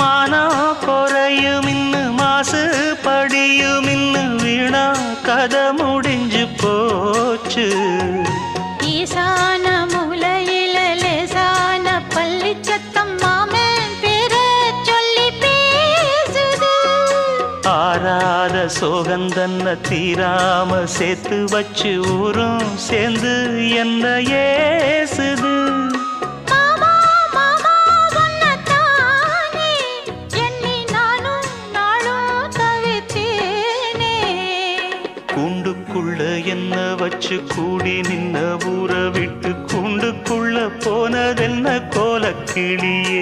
மானம் குறையும் இன்னு மாசு படியும் இன்னு வீணா கதை முடிஞ்சு போச்சு. ஈசான மூலையில லேசான பள்ளி சத்தம் மாமன் பேர சொல்லி பேசுது. ஆறாத சோகந்தன்ன தீராம சேர்த்து வச்சு ஊரும் சேர்ந்து என்ன ஏசுது. கூண்டுக்குள்ள என்ன வச்சு கூடி நின்ன ஊற விட்டு கூண்டுக்குள்ள போனதென்ன கோலக்கிளியே.